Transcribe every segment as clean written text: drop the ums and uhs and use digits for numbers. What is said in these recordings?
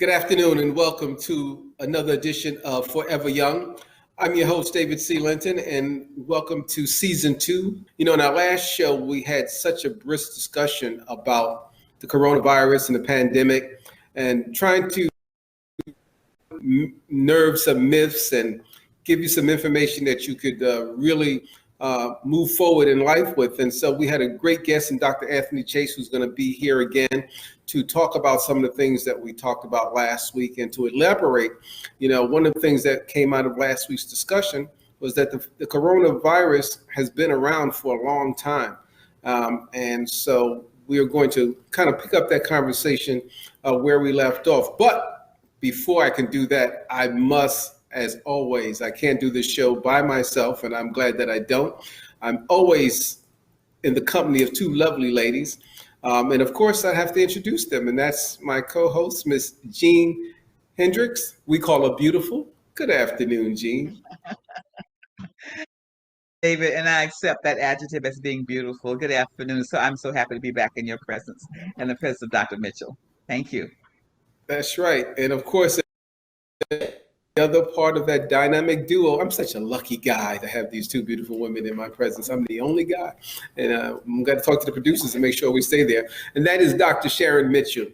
Good afternoon and welcome to another edition of Forever Young. I'm your host, David C. Linton, and welcome to season 2. In our last show, we had such a brisk discussion about the coronavirus and the pandemic and trying to nerve some myths and give you some information that you could really move forward in life with. And so we had a great guest in Dr. Anthony Chase, who's going to be here again to talk about some of the things that we talked about last week and to elaborate. One of the things that came out of last week's discussion was that the coronavirus has been around for a long time. And so we are going to kind of pick up that conversation where we left off. But before I can do that, I must, as always, I can't do this show by myself, and I'm glad that I don't. I'm always in the company of two lovely ladies. And of course, I have to introduce them, and that's my co-host, Miss Jean Hendricks. We call her beautiful. Good afternoon, Jean. David, and I accept that adjective as being beautiful. Good afternoon. So I'm so happy to be back in your presence and the presence of Dr. Mitchell. Thank you. That's right. And of course, the other part of that dynamic duo, I'm such a lucky guy to have these two beautiful women in my presence. I'm the only guy. And I'm going to talk to the producers and make sure we stay there. And that is Dr. Sharon Mitchell.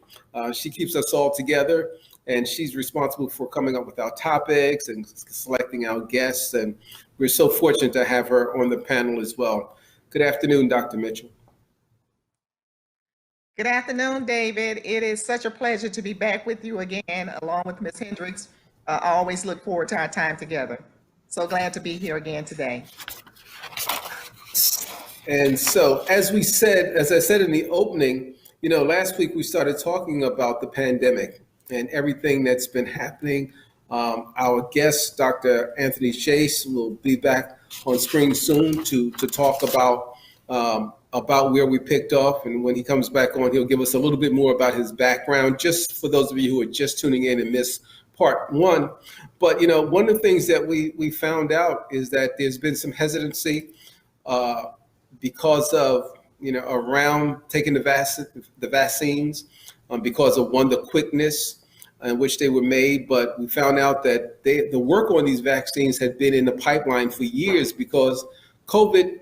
She keeps us all together, and she's responsible for coming up with our topics and selecting our guests. And we're so fortunate to have her on the panel as well. Good afternoon, Dr. Mitchell. Good afternoon, David. It is such a pleasure to be back with you again, along with Ms. Hendricks. I always look forward to our time together. So glad to be here again today. And so, as I said in the opening, last week we started talking about the pandemic and everything that's been happening. Our guest, Dr. Anthony Chase, will be back on screen soon to talk about where we picked off. And when he comes back on, he'll give us a little bit more about his background, just for those of you who are just tuning in and missed part one. But, one of the things that we found out is that there's been some hesitancy because of, around taking the vaccines because of, one, the quickness in which they were made. But we found out that the work on these vaccines had been in the pipeline for years, because COVID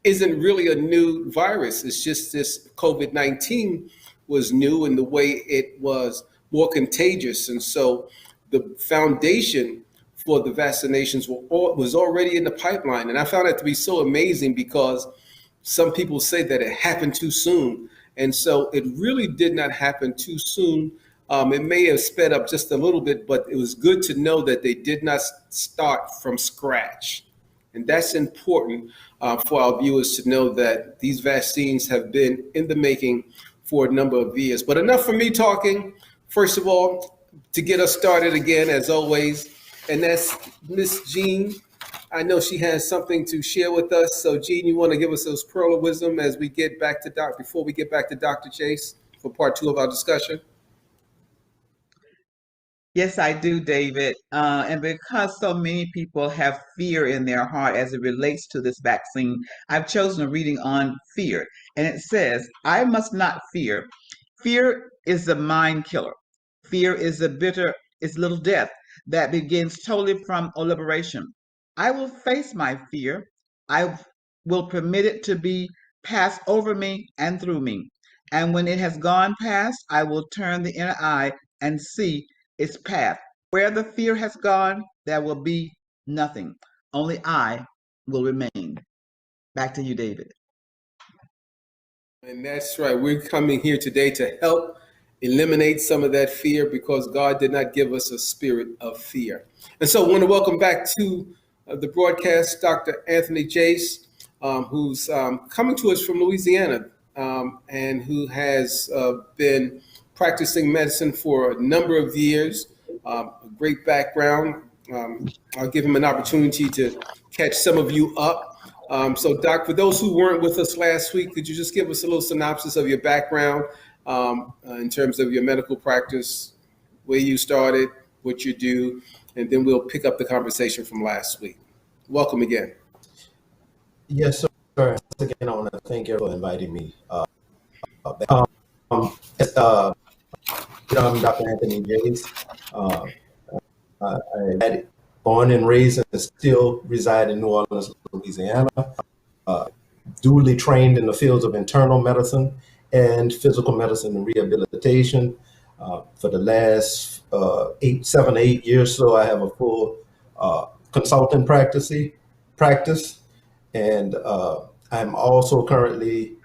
isn't really a new virus. It's just this COVID-19 was new in the way it was more contagious. And so the foundation for the vaccinations was already in the pipeline. And I found that to be so amazing, because some people say that it happened too soon. And so it really did not happen too soon. It may have sped up just a little bit, but it was good to know that they did not start from scratch. And that's important for our viewers to know, that these vaccines have been in the making for a number of years. But enough for me talking. First of all, to get us started again, as always, and that's Miss Jean. I know she has something to share with us. So, Jean, you want to give us those pearl of wisdom as we get back to before we get back to Dr. Chase for part 2 of our discussion? Yes, I do, David. And because so many people have fear in their heart as it relates to this vaccine, I've chosen a reading on fear. And it says, I must not fear. Fear is the mind killer. Fear is little death that begins totally from a liberation. I will face my fear. I will permit it to be passed over me and through me. And when it has gone past, I will turn the inner eye and see its path. Where the fear has gone, there will be nothing. Only I will remain. Back to you, David. And that's right. We're coming here today to help eliminate some of that fear, because God did not give us a spirit of fear. And so I want to welcome back to the broadcast Dr. Anthony Chase, who's coming to us from Louisiana, and who has been practicing medicine for a number of years, a great background. I'll give him an opportunity to catch some of you up. So, Doc, for those who weren't with us last week, could you just give us a little synopsis of your background in terms of your medical practice, where you started, what you do, and then we'll pick up the conversation from last week. Welcome again. Yes, sir. Once again, I want to thank everyone for inviting me. I'm Dr. Anthony James. Uh, I'm born and raised and still reside in New Orleans, Louisiana. Duly trained in the fields of internal medicine and physical medicine and rehabilitation. For the last 7 to 8 years, so I have a full consulting practice, and I'm also currently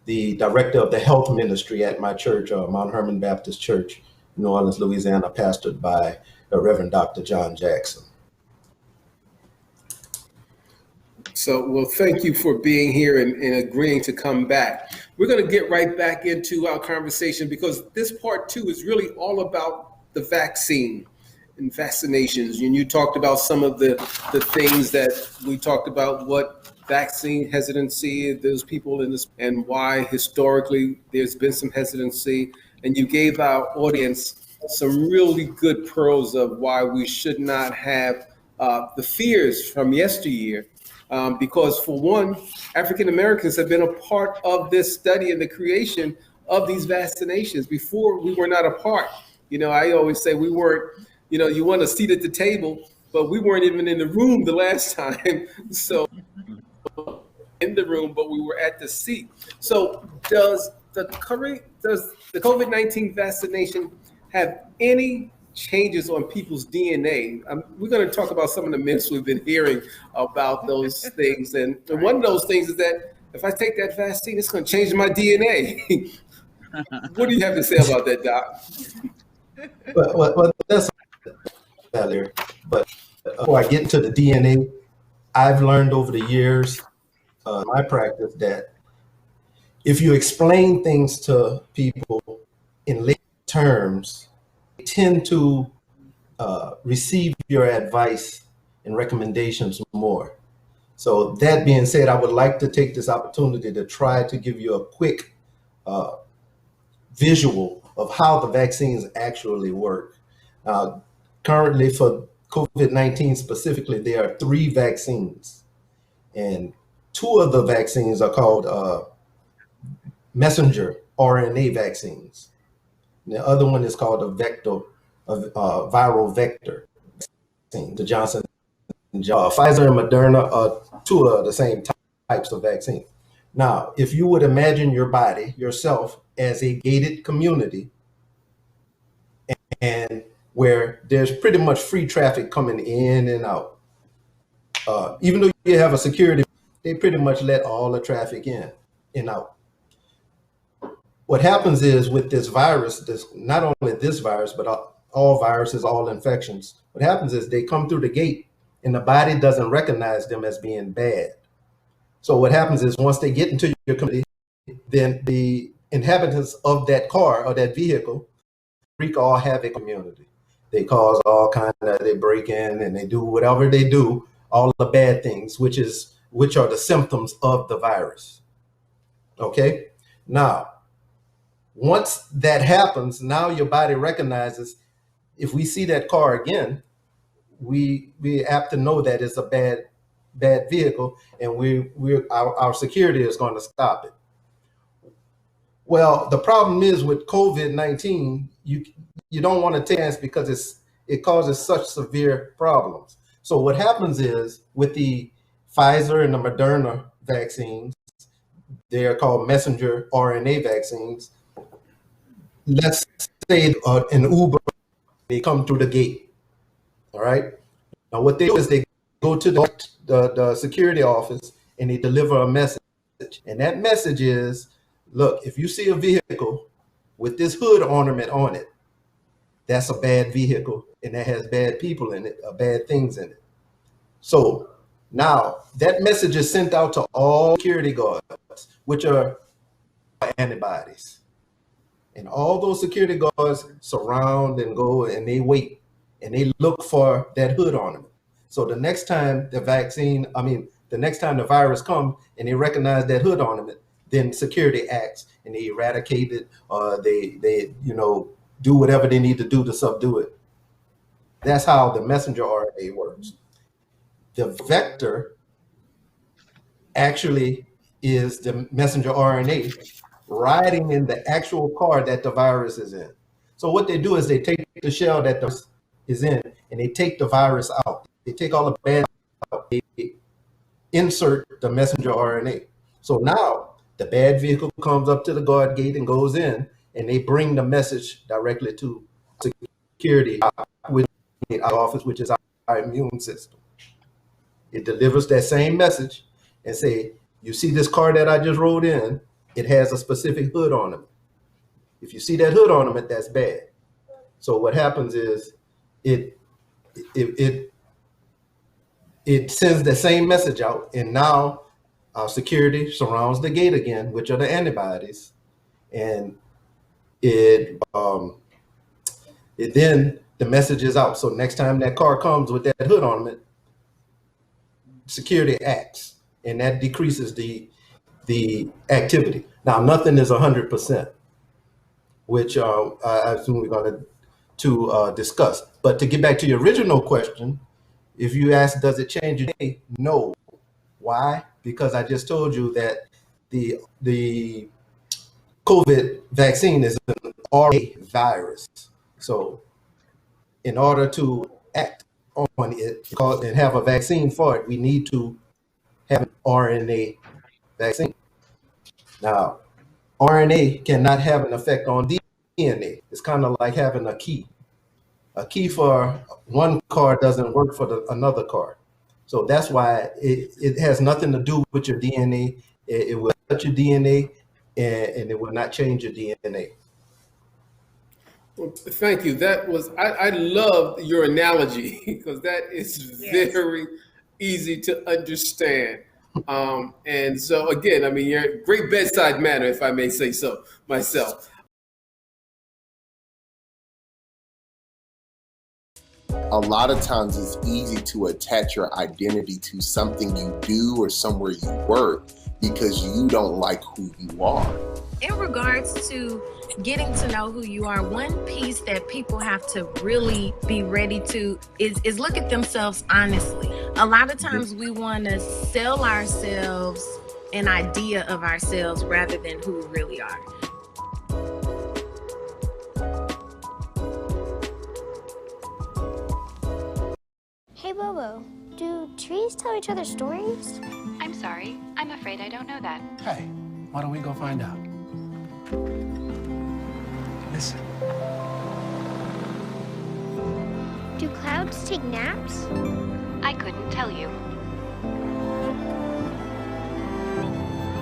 the director of the health ministry at my church, Mount Hermon Baptist Church, New Orleans, Louisiana, pastored by the Reverend Dr. John Jackson. So, well, thank you for being here and agreeing to come back. We're going to get right back into our conversation because this part 2 is really all about the vaccine and vaccinations. And you talked about some of the things that we talked about, what vaccine hesitancy, those people in this, and why historically there's been some hesitancy. And you gave our audience some really good pearls of why we should not have the fears from yesteryear. Because for one, African Americans have been a part of this study and the creation of these vaccinations. Before, we were not a part. You know, I always say we weren't, you know, you want a seat at the table, but we weren't even in the room the last time. So in the room, but we were at the seat. So does the COVID-19 vaccination have any changes on people's DNA? We're going to talk about some of the myths we've been hearing about those things. And one of those things is that if I take that vaccine, it's going to change my DNA. What do you have to say about that, Doc? Well, that's failure. But before I get into the DNA, I've learned over the years, my practice, that if you explain things to people in lay terms, tend to receive your advice and recommendations more. So that being said, I would like to take this opportunity to try to give you a quick visual of how the vaccines actually work. Currently for COVID-19 specifically, there are 3 vaccines, and 2 of the vaccines are called messenger RNA vaccines. The other one is called a viral vector vaccine. The Johnson, Pfizer and Moderna are 2 of the same types of vaccine. Now, if you would imagine your body, yourself, as a gated community, and where there's pretty much free traffic coming in and out. Even though you have a security, they pretty much let all the traffic in and out. What happens is with this virus, not only this virus, but all viruses, all infections, what happens is they come through the gate and the body doesn't recognize them as being bad. So what happens is once they get into your community, then the inhabitants of that car or that vehicle wreak all havoc community. They cause all they break in and they do whatever they do, all the bad things, which are the symptoms of the virus. Okay? Now, once that happens, now your body recognizes, if we see that car again, we apt to know that it's a bad vehicle, and our security is going to stop it. Well, the problem is with COVID-19, you don't want to take a chance because it causes such severe problems. So what happens is with the Pfizer and the Moderna vaccines, they are called messenger RNA vaccines. Let's say an Uber, they come through the gate. All right. Now what they do is they go to the security office and they deliver a message. And that message is, look, if you see a vehicle with this hood ornament on it, that's a bad vehicle and that has bad people in it, bad things in it. So now that message is sent out to all security guards, which are antibodies. And all those security guards surround and go and they wait and they look for that hood ornament. So the next time the virus comes and they recognize that hood ornament, then security acts and they eradicate it, or they do whatever they need to do to subdue it. That's how the messenger RNA works. The vector actually is the messenger RNA, riding in the actual car that the virus is in. So what they do is they take the shell that the virus is in and they take the virus out. They take all the bad out. They insert the messenger RNA. So now the bad vehicle comes up to the guard gate and goes in, and they bring the message directly to security with our office, which is our immune system. It delivers that same message and say, you see this car that I just rode in, it has a specific hood on it. If you see that hood on them, that's bad. So what happens is it sends the same message out, and now our security surrounds the gate again, which are the antibodies, and it then the message is out. So next time that car comes with that hood on it, security acts, and that decreases the activity. Now, nothing is 100%, which I assume we're going to discuss. But to get back to your original question, if you ask, does it change your day? No. Why? Because I just told you that the COVID vaccine is an RNA virus. So in order to act on it and have a vaccine for it, we need to have an RNA vaccine. Now, RNA cannot have an effect on DNA. It's kind of like having a key. A key for one car doesn't work for another car. So that's why it has nothing to do with your DNA. It will touch your DNA and it will not change your DNA. Well, thank you. That was, I love your analogy because that is very easy to understand. And so again, I mean, you're a great bedside manner, if I may say so myself. A lot of times it's easy to attach your identity to something you do or somewhere you work because you don't like who you are. In regards to getting to know who you are, one piece that people have to really be ready to is look at themselves honestly. A lot of times we want to sell ourselves an idea of ourselves rather than who we really are. Hey Bobo, do trees tell each other stories? I'm sorry, I'm afraid I don't know that. Hey, why don't we go find out? Listen. Do clouds take naps? I couldn't tell you.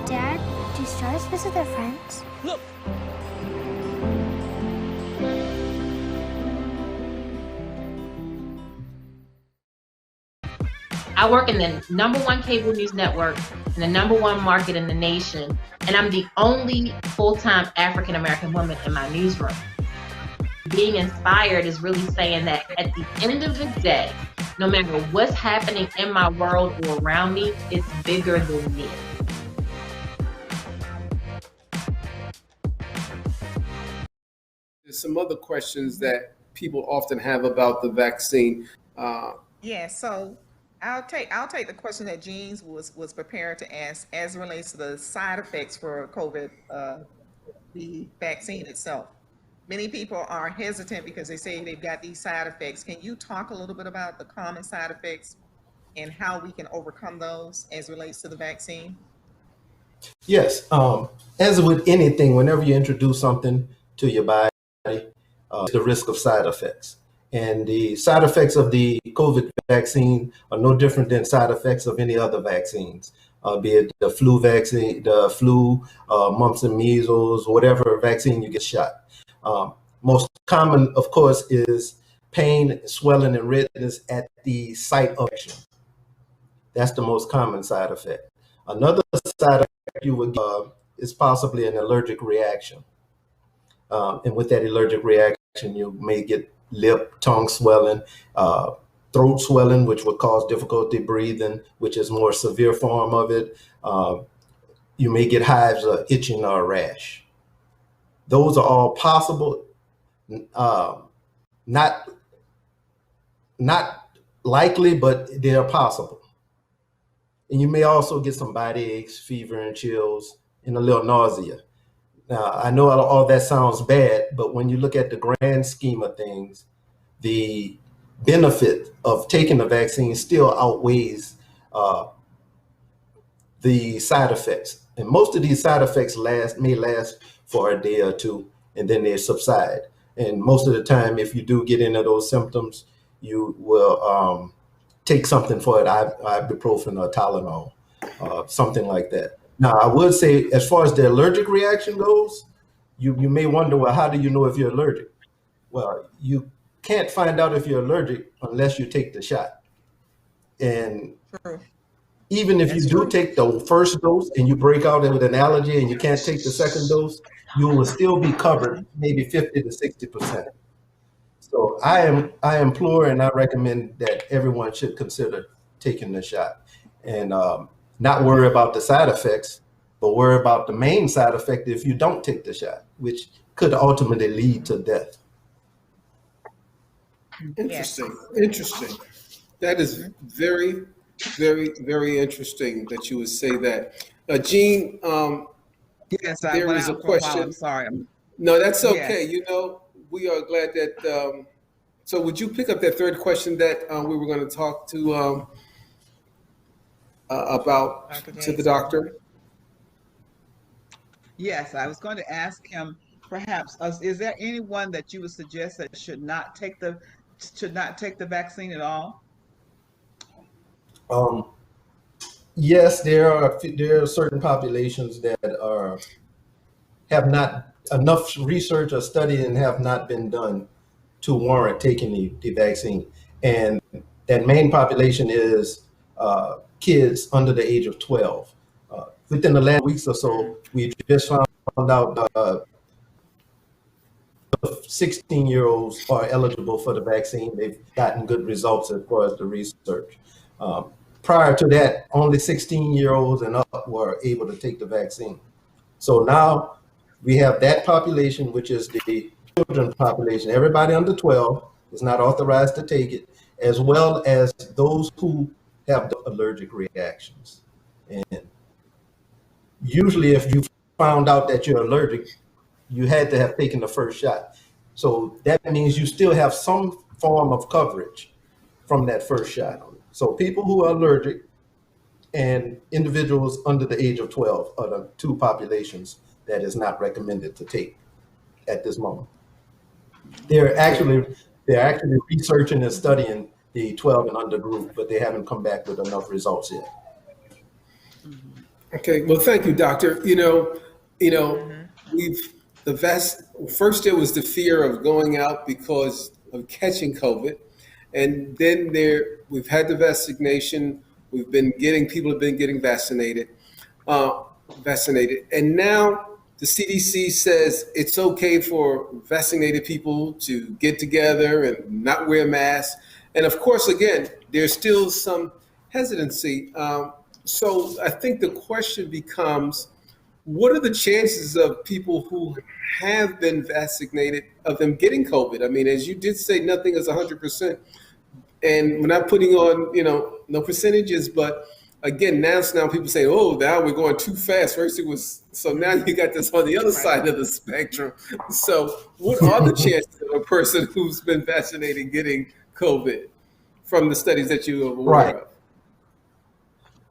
Dad, do stars visit their friends? Look! I work in the #1 cable news network in the #1 market in the nation, and I'm the only full-time African-American woman in my newsroom. Being inspired is really saying that at the end of the day, no matter what's happening in my world or around me, it's bigger than me. There's some other questions that people often have about the vaccine. So I'll take the question that Jeans was prepared to ask as it relates to the side effects for COVID, the vaccine itself. Many people are hesitant because they say they've got these side effects. Can you talk a little bit about the common side effects and how we can overcome those as it relates to the vaccine? Yes. As with anything, whenever you introduce something to your body, the risk of side effects. And the side effects of the COVID vaccine are no different than side effects of any other vaccines, be it the flu vaccine, mumps and measles, whatever vaccine you get shot. Most common, of course, is pain, swelling, and redness at the site of action. That's the most common side effect. Another side effect you would is possibly an allergic reaction. And with that allergic reaction, you may get lip, tongue swelling, throat swelling, which would cause difficulty breathing, which is more severe form of it. You may get hives or itching or a rash. Those are all possible, not likely, but they are possible. And you may also get some body aches, fever and chills, and a little nausea. Now, I know all that sounds bad, but when you look at the grand scheme of things, the benefit of taking the vaccine still outweighs the side effects. And most of these side effects may last for a day or two, and then they subside. And most of the time, if you do get into those symptoms, you will take something for it, ibuprofen or Tylenol, something like that. Now, I would say, as far as the allergic reaction goes, you may wonder, well, how do you know if you're allergic? Well, you can't find out if you're allergic unless you take the shot. And True. even if you do take the first dose and you break out with an allergy and you can't take the second dose, you will still be covered maybe 50 to 60%. So I implore and I recommend that everyone should consider taking the shot and not worry about the side effects, but worry about the main side effect if you don't take the shot, which could ultimately lead to death. Interesting. Interesting. That is very, very, very interesting that you would say that. Gene, Yes, I there went is a out for a while. question. I'm sorry. No, that's Yes. okay. You know, we are glad that. So, would you pick up that third question that we were going to talk to about Dr. to the James. doctor? Yes, I was going to ask him, perhaps, is there anyone that you would suggest that should not take the vaccine at all? Yes, there are certain populations that have not enough research or study and have not been done to warrant taking the vaccine. And that main population is kids under the age of 12. Within the last weeks or so, we just found out 16-year-olds are eligible for the vaccine. They've gotten good results as far as the research. Prior to that, only 16-year-olds and up were able to take the vaccine. So now we have that population, which is the children population. Everybody under 12 is not authorized to take it, as well as those who have the allergic reactions. And usually if you found out that you're allergic, you had to have taken the first shot. So that means you still have some form of coverage from that first shot. So people who are allergic and individuals under the age of 12 are the two populations that is not recommended to take at this moment. They're actually researching and studying the 12 and under group, but they haven't come back with enough results yet. Okay. Well, thank you, doctor. First there was the fear of going out because of catching COVID. And then we've had the vaccination. People have been getting vaccinated. And now the CDC says it's okay for vaccinated people to get together and not wear masks. And of course, again, there's still some hesitancy. So I think the question becomes, what are the chances of people who have been vaccinated of them getting COVID? I mean, as you did say, nothing is 100%. And we're not putting on, no percentages, but again, now people say, oh, now we're going too fast. First it was, so now you got this on the other side of the spectrum. So what are the chances of a person who's been vaccinated getting COVID from the studies that you are aware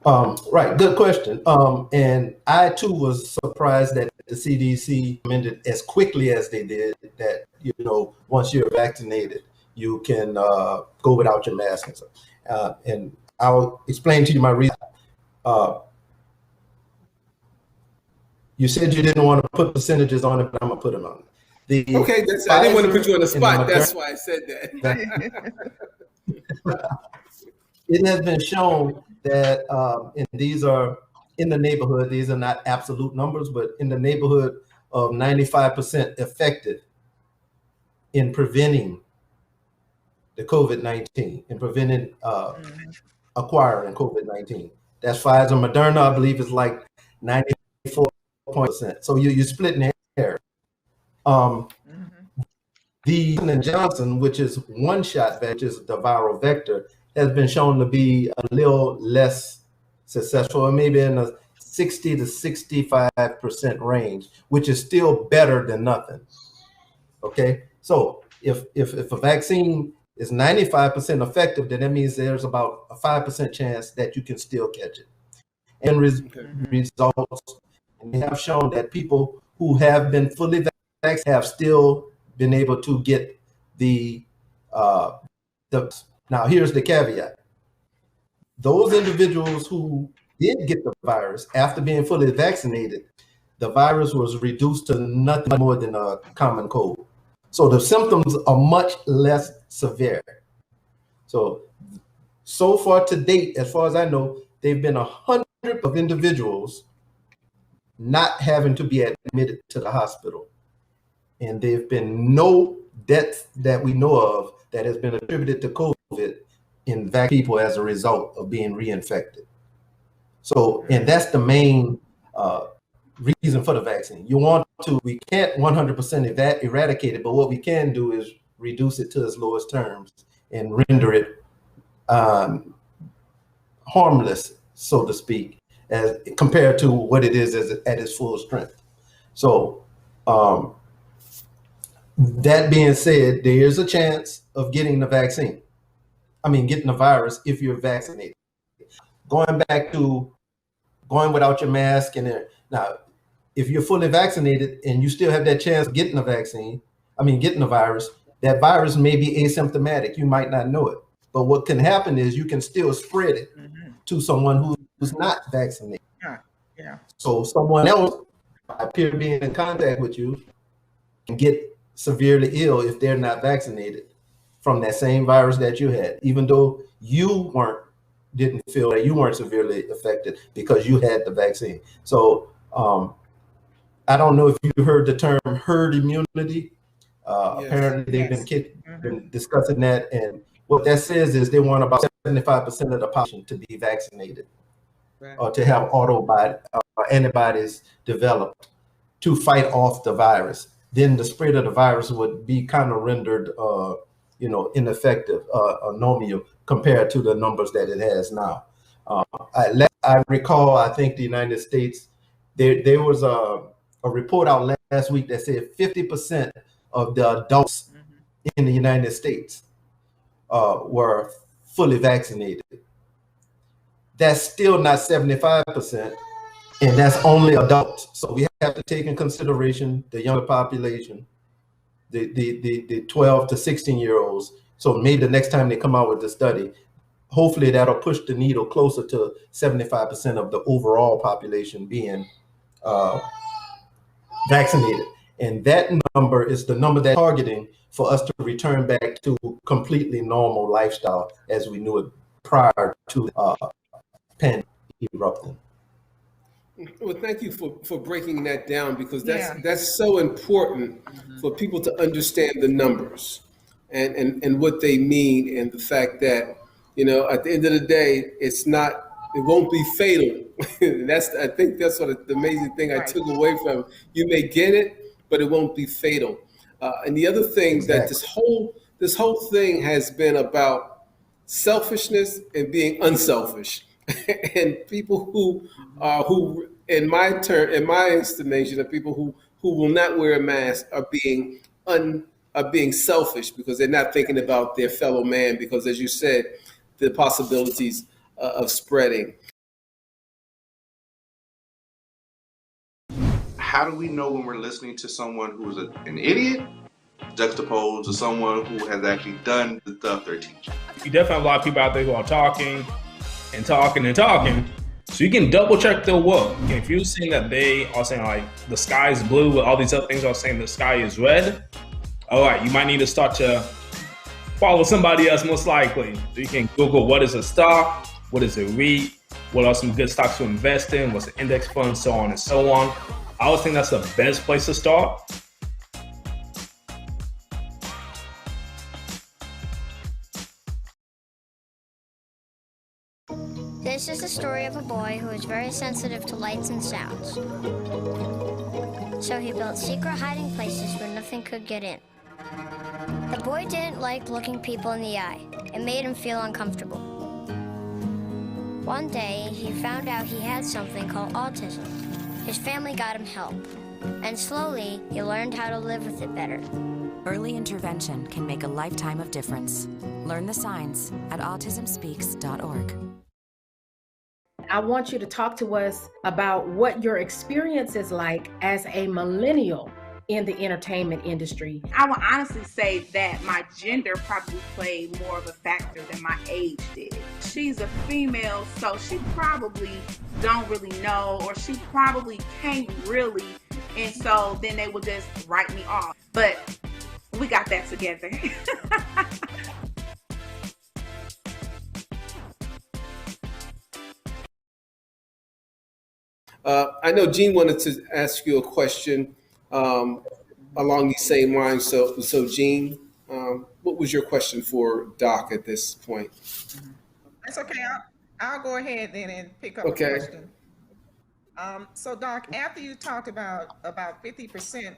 of? Right, good question. And I too was surprised that the CDC recommended as quickly as they did that, once you're vaccinated, you can go without your mask and stuff. And I'll explain to you my reason. You said you didn't want to put percentages on it, but I'm gonna put them on it. Okay, I didn't want to put you on the spot. That's why I said that. It has been shown that, and these are in the neighborhood, these are not absolute numbers, but in the neighborhood of 95% effective in preventing the COVID-19 and preventing acquiring COVID-19. That's Pfizer. Moderna, I believe, is like 94%. So you're splitting hairs. The Johnson, which is one shot, which is the viral vector, has been shown to be a little less successful, maybe in the 60 to 65% range, which is still better than nothing. Okay, so if a vaccine is 95% effective, then that means there's about a 5% chance that you can still catch it. And results, and they have shown that people who have been fully vaccinated have still been able to get the now here's the caveat. Those individuals who did get the virus after being fully vaccinated, the virus was reduced to nothing more than a common cold. So the symptoms are much less severe. So far to date, as far as I know, they've been 100 of individuals not having to be admitted to the hospital. And there've been no deaths that we know of that has been attributed to COVID in people as a result of being reinfected. So, and that's the main reason for the vaccine. We can't 100% eradicate it, but what we can do is reduce it to its lowest terms and render it harmless, so to speak, as compared to what it is at its full strength. So, that being said, there is a chance of getting the vaccine. Getting the virus if you're vaccinated. Going back to going without your mask now, if you're fully vaccinated and you still have that chance of getting the vaccine, getting the virus, that virus may be asymptomatic. You might not know it. But what can happen is you can still spread it to someone who's not vaccinated. Yeah. So someone else appear to be in contact with you and get severely ill if they're not vaccinated from that same virus that you had, even though you didn't feel that you weren't severely affected because you had the vaccine. So I don't know if you heard the term herd immunity. Yes. Apparently they've been discussing that, and what that says is they want about 75% of the population to be vaccinated, right, or to have antibodies developed to fight off the virus. Then the spread of the virus would be kind of rendered ineffective, anomial compared to the numbers that it has now. I recall, I think the United States, there was a report out last week that said 50% of the adults in the United States were fully vaccinated. That's still not 75%, and that's only adults. So we have to take in consideration the younger population, the 12 to 16-year-olds. So maybe the next time they come out with the study, hopefully that'll push the needle closer to 75% of the overall population being vaccinated. And that number is the number that's targeting for us to return back to completely normal lifestyle as we knew it prior to pandemic erupting. Well, thank you for breaking that down, because that's so important for people to understand the numbers and what they mean, and the fact that, at the end of the day, it won't be fatal. I think that's what the amazing thing I took away from it. You may get it, but it won't be fatal. And the other thing that this whole thing has been about selfishness and being unselfish. And people who in my estimation, are people who will not wear a mask are being selfish, because they're not thinking about their fellow man, because, as you said, the possibilities of spreading. How do we know when we're listening to someone who's an idiot juxtaposed to someone who has actually done the stuff they're teaching? You definitely have a lot of people out there who are talking and talking and talking. So you can double check their work. If you're saying that they are saying like the sky is blue, all these other things are saying the sky is red, all right, you might need to start to follow somebody else most likely. So you can Google what is a stock, what is a REIT, what are some good stocks to invest in, what's an index fund, so on and so on. I always think that's the best place to start. This is the story of a boy who is very sensitive to lights and sounds. So he built secret hiding places where nothing could get in. The boy didn't like looking people in the eye. It made him feel uncomfortable. One day, he found out he had something called autism. His family got him help, and slowly, he learned how to live with it better. Early intervention can make a lifetime of difference. Learn the signs at autismspeaks.org. I want you to talk to us about what your experience is like as a millennial in the entertainment industry. I would honestly say that my gender probably played more of a factor than my age did. She's a female, so she probably don't really know, or she probably can't really, and so then they would just write me off. But we got that together. I know Jean wanted to ask you a question along these same lines. So Jean, what was your question for Doc at this point? That's okay. I'll go ahead then and pick up Okay. the question. So Doc, after you talked about 50%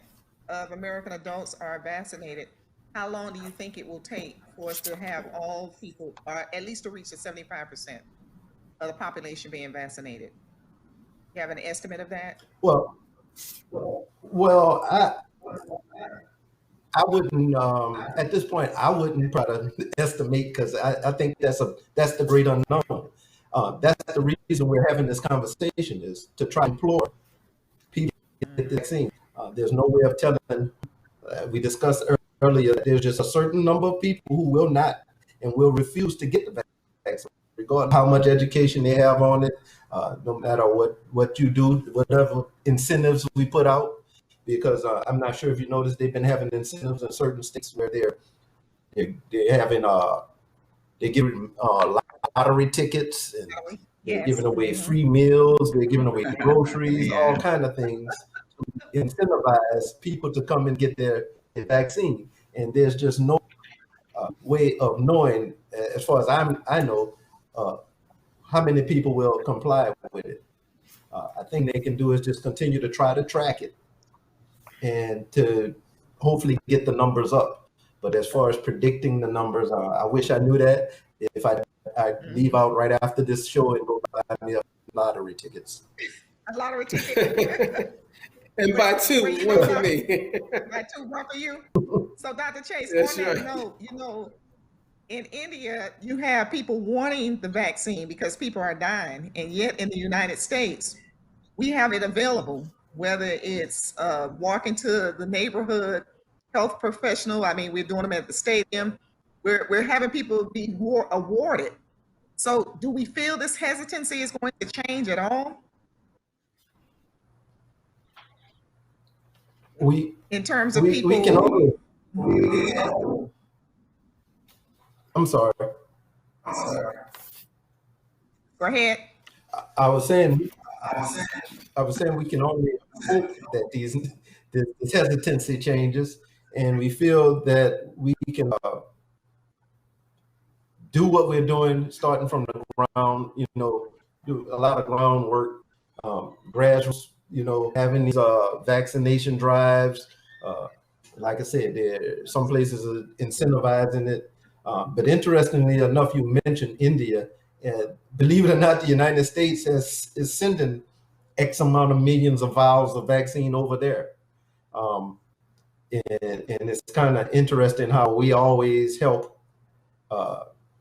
of American adults are vaccinated, how long do you think it will take for us to have all people, or at least to reach the 75% of the population being vaccinated? You have an estimate of that? Well, I wouldn't at this point. I wouldn't try to estimate, because I think that's the great unknown. That's the reason we're having this conversation, is to try to implore people to get the vaccine. There's no way of telling. We discussed earlier, there's just a certain number of people who will not and will refuse to get the vaccine, regardless of how much education they have on it, no matter what you do, whatever incentives we put out. Because I'm not sure if you noticed, they've been having incentives in certain states where they're giving lottery tickets, and they're giving away free meals, they're giving away groceries, all kind of things to incentivize people to come and get their vaccine. And there's just no way of knowing, as far as I know, how many people will comply with it. I think they can do is just continue to try to track it and to hopefully get the numbers up. But as far as predicting the numbers, I wish I knew that. If I leave out right after this show and go buy me a lottery tickets. A lottery ticket. And buy two, one for me. Buy two, one for you. So Dr. Chase, That's on that right. note, in India, you have people wanting the vaccine because people are dying. And yet in the United States, we have it available, whether it's walking to the neighborhood health professional. I mean, we're doing them at the stadium. We're having people be awarded. So do we feel this hesitancy is going to change at all? In terms of people. We can only. I'm sorry. Go ahead. I was saying we can only hope that this hesitancy changes, and we feel that we can do what we're doing, starting from the ground. Do a lot of groundwork, grassroots. Having these vaccination drives. Like I said, some places are incentivizing it. But interestingly enough, you mentioned India. Believe it or not, the United States is sending X amount of millions of vials of vaccine over there. And it's kind of interesting how we always help.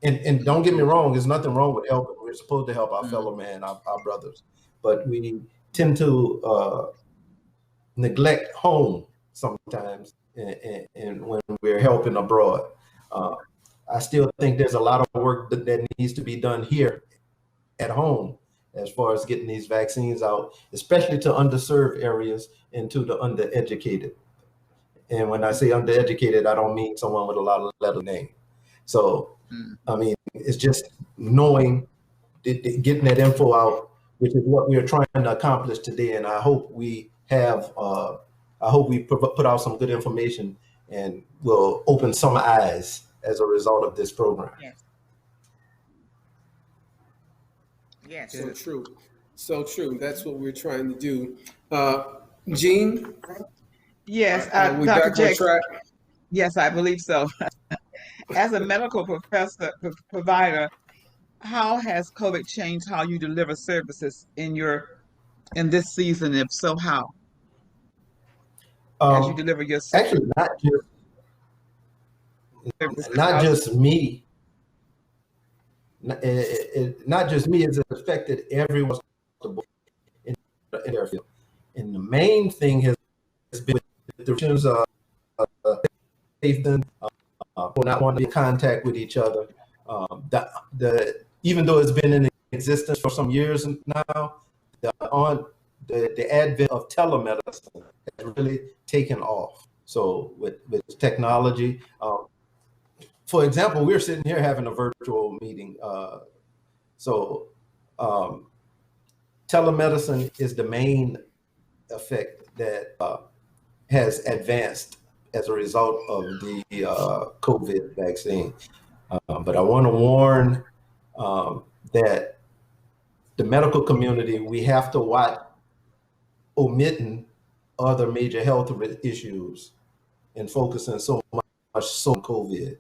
And don't get me wrong, there's nothing wrong with helping. We're supposed to help our fellow man, our brothers. But we tend to neglect home sometimes, and when we're helping abroad. I still think there's a lot of work that needs to be done here at home as far as getting these vaccines out, especially to underserved areas and to the undereducated. And when I say undereducated, I don't mean someone with a lot of letter name. So, I mean, it's just knowing, getting that info out, which is what we're trying to accomplish today. And I hope we have, put out some good information and will open some eyes as a result of this program. Yes. So true. So true. That's what we're trying to do. Jean? Yes, Are we Dr. back on Jakes. track? Yes, I believe so. As a medical provider, how has COVID changed how you deliver services in this season? If so, how? As you deliver your Actually, not just me. Not just me, it's affected everyone in their field. And the main thing has been the restrictions of safety, not wanting to be in contact with each other. Even though it's been in existence for some years now, the advent of telemedicine has really taken off. So with technology, for example, we're sitting here having a virtual meeting. Telemedicine is the main effect that has advanced as a result of the COVID vaccine. But I want to warn that the medical community, we have to watch omitting other major health issues and focusing so much on COVID.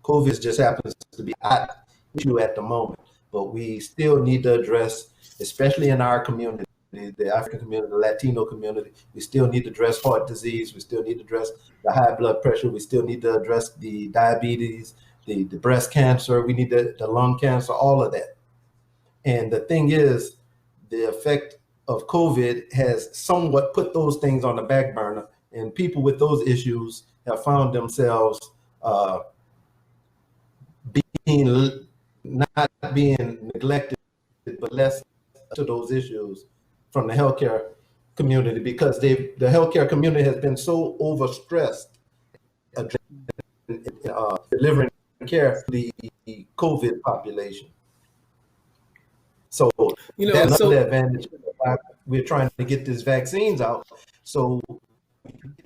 COVID just happens to be an issue at the moment, but we still need to address, especially in our community, the African community, the Latino community, we still need to address heart disease, we still need to address the high blood pressure, we still need to address the diabetes, the breast cancer, we need the lung cancer, all of that. And the thing is, the effect of COVID has somewhat put those things on the back burner, and people with those issues have found themselves not being neglected, but less to those issues from the healthcare community, because the healthcare community has been so overstressed delivering care to the COVID population. So that's another advantage. We're trying to get these vaccines out so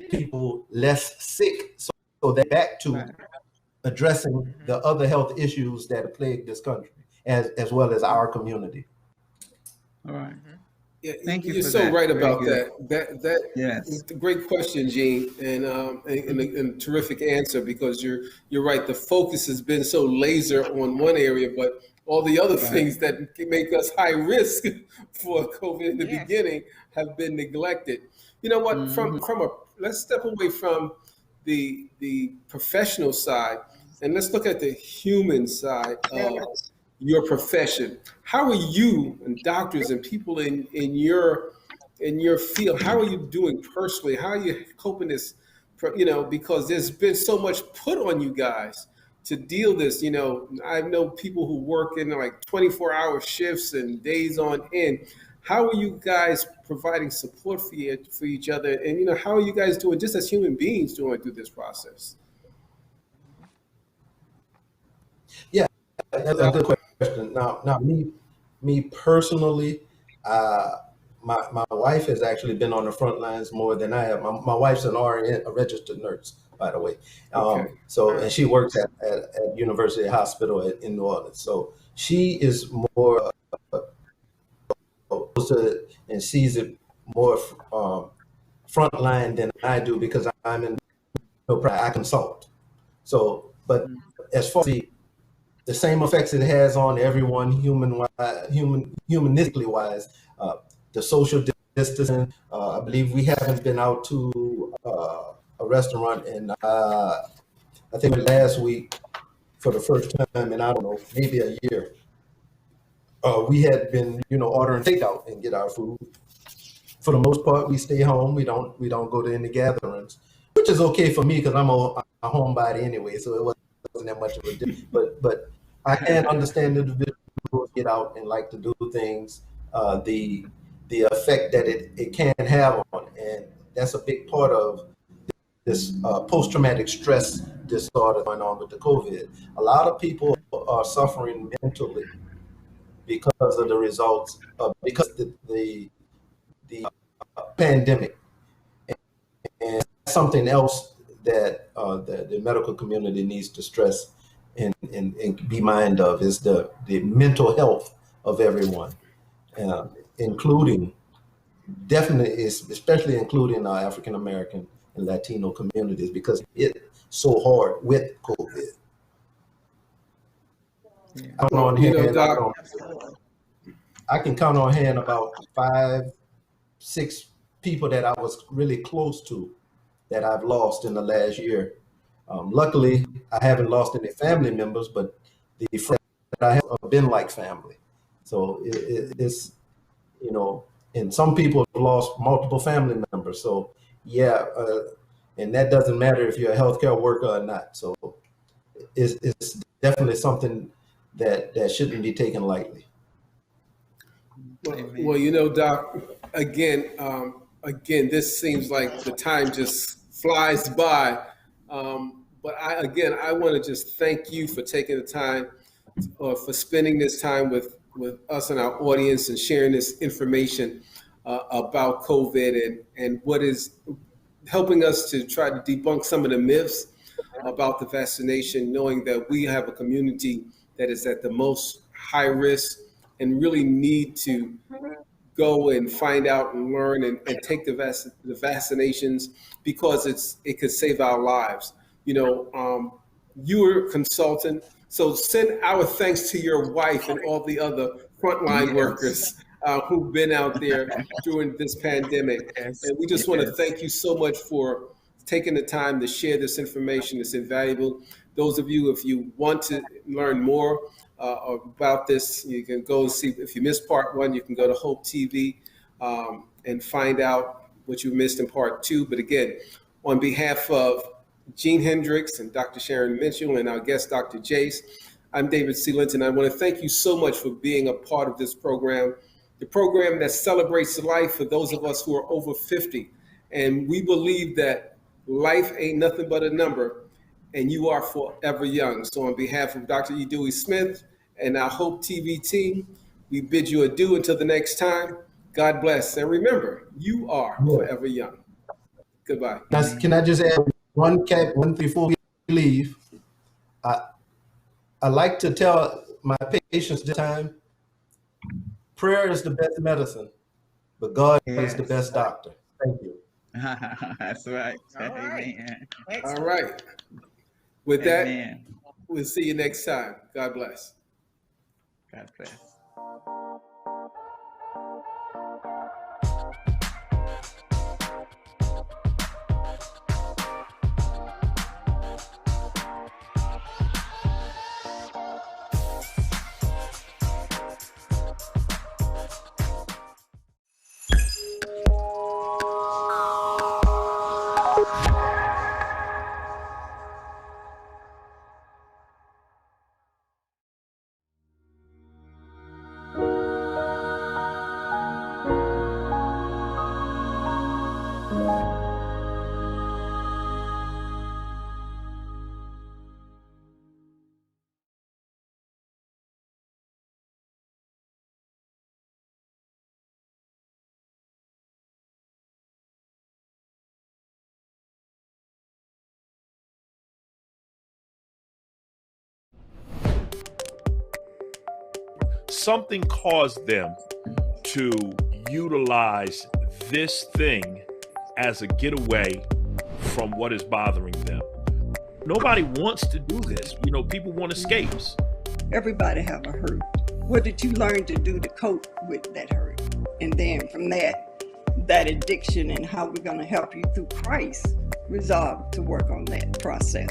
people less sick, so they're back to addressing the other health issues that plague this country as well as our community. All right. Yeah, Thank you. You're for so that. right Very about good. that. Yes. It's a great question, Gene, and a terrific answer, because you're right. The focus has been so laser on one area, but all the other things that make us high risk for COVID in the beginning have been neglected. You know what? Let's step away from the professional side and let's look at the human side of your profession. How are you and doctors and people in your field? How are you doing personally? How are you coping this? Because there's been so much put on you guys to deal this. I know people who work in like 24-hour shifts and days on end. How are you guys providing support for each other? And how are you guys doing just as human beings doing through this process? Yeah, that's a good question. Now, me personally, my wife has actually been on the front lines more than I have. My wife's an RN, a registered nurse, by the way. And she works at University Hospital in New Orleans. So she is more and sees it more frontline than I do, because I'm in I consult. So, but as far as the same effects it has on everyone, humanistically wise, the social distancing. I believe we haven't been out to a restaurant in I think last week for the first time in, I don't know, maybe a year. We had been, ordering takeout and get our food. For the most part, we stay home. We don't go to any gatherings, which is okay for me because I'm a homebody anyway, so it wasn't that much of a difference. But I can understand individuals who get out and like to do things, the effect that it can have on, and that's a big part of this post-traumatic stress disorder going on with the COVID. A lot of people are suffering mentally because of the results of the pandemic, and something else that the medical community needs to stress and be mind of is the mental health of everyone, including definitely, especially including our African American and Latino communities, because it's so hard with COVID. count on You know, hand. Doc, I can count on hand about 5, 6 people that I was really close to that I've lost in the last year. Luckily, I haven't lost any family members, but the friends that I have been like family. So it's, you know, and some people have lost multiple family members. So yeah, and that doesn't matter if you're a healthcare worker or not. So it's definitely something that shouldn't be taken lightly. well, you know, Doc, again, this seems like the time just flies by. But I want to just thank you for taking the time, for spending this time with us and our audience and sharing this information about COVID and what is helping us to try to debunk some of the myths about the vaccination, knowing that we have a community that is at the most high risk and really need to go and find out and learn and take the vaccinations because it could save our lives. You know, you were a consultant, so send our thanks to your wife and all the other frontline workers who've been out there during this pandemic. And we just want to thank you so much for taking the time to share this information. It's invaluable. Those of you, if you want to learn more about this, you can go see, if you missed part 1, you can go to Hope TV and find out what you missed in part 2. But again, on behalf of Gene Hendricks and Dr. Sharon Mitchell and our guest, Dr. Jace, I'm David C. Linton. I want to thank you so much for being a part of this program, the program that celebrates life for those of us who are over 50. And we believe that life ain't nothing but a number, and you are forever young. So on behalf of Dr. E. Dewey Smith and our Hope TV team, we bid you adieu until the next time. God bless. And remember, you are forever young. Goodbye. Can I just add one before we leave? I like to tell my patients this time, prayer is the best medicine, but God is the best doctor. Thank you. That's right. All right. Amen. All right. With that, Amen. we'll see you next time. God bless. God bless. Something caused them to utilize this thing as a getaway from what is bothering them. Nobody wants to do this. You know, people want escapes. Everybody have a hurt. What did you learn to do to cope with that hurt? And then from that addiction and how we're going to help you through Christ, resolve to work on that process.